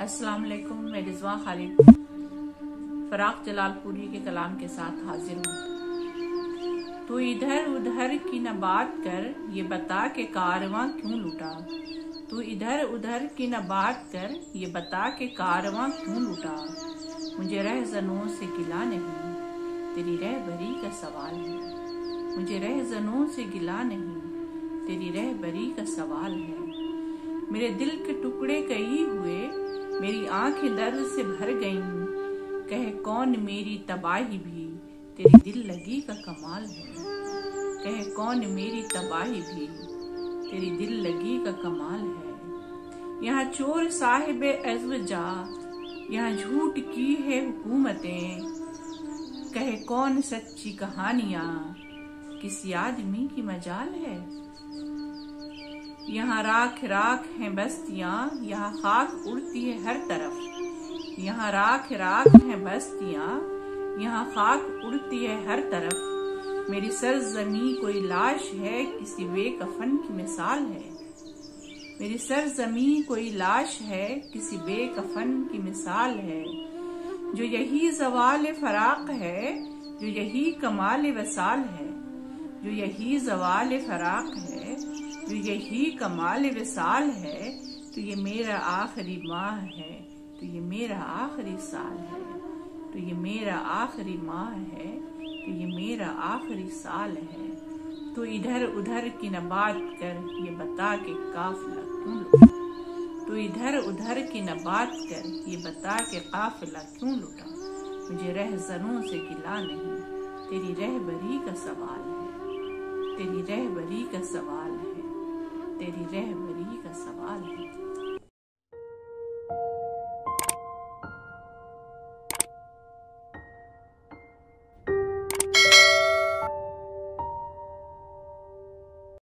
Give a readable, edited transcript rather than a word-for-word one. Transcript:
अस्सलाम वालेकुम। मैं रिजवान खालिद फराक जलालपुरी के कलाम के साथ हाजिर हूँ। तू इधर उधर की न बात कर, ये बता के कारवां क्यों लुटा। तू इधर उधर की न बात कर, ये बता के कारवां क्यों लुटा। मुझे रहज़नों से गिला नहीं, तेरी रहबरी का सवाल है। मुझे रहज़नों से गिला नहीं, तेरी रहबरी का सवाल है। मेरे दिल के टुकड़े कई हुए, मेरी आंखें दर्द से भर गईं। कहे कौन मेरी तबाही भी, तेरी दिल लगी का कमाल है। कहे कौन मेरी तबाही भी, तेरी दिल लगी का कमाल है। यहाँ चोर साहिबे अज़्वजा, यहाँ झूठ की है हुकूमतें। कहे कौन सच्ची कहानियां, किसी आदमी की मजाल है। यहाँ राख राख हैं बस्तियां, यहाँ खाक उड़ती है हर तरफ। यहाँ राख राख हैं बस्तियां, यहाँ खाक उड़ती है हर तरफ। मेरी सरजमी कोई लाश है, किसी बेकफन की मिसाल है। मेरी सरजमी कोई लाश है, किसी बेकफन की मिसाल है। जो यही ज़वाल फराक है, जो यही कमाल वसाल है। जो यही ज़वाल फराक है, जो यही कमाल विसाल है। तो ये मेरा आखिरी माह है, तो ये मेरा आखिरी साल है। तो ये मेरा आखिरी माह है, तो ये मेरा आखिरी साल है। तो इधर उधर की न बात कर, ये बता के काफिला क्यों लुटा। तो इधर उधर की न बात कर, ये बता के काफिला क्यों लुटा। मुझे रहज़नों से गिला नहीं, तेरी रहबरी का सवाल है। तेरी रहबरी का सवाल है, तेरी रहबरी का सवाल है।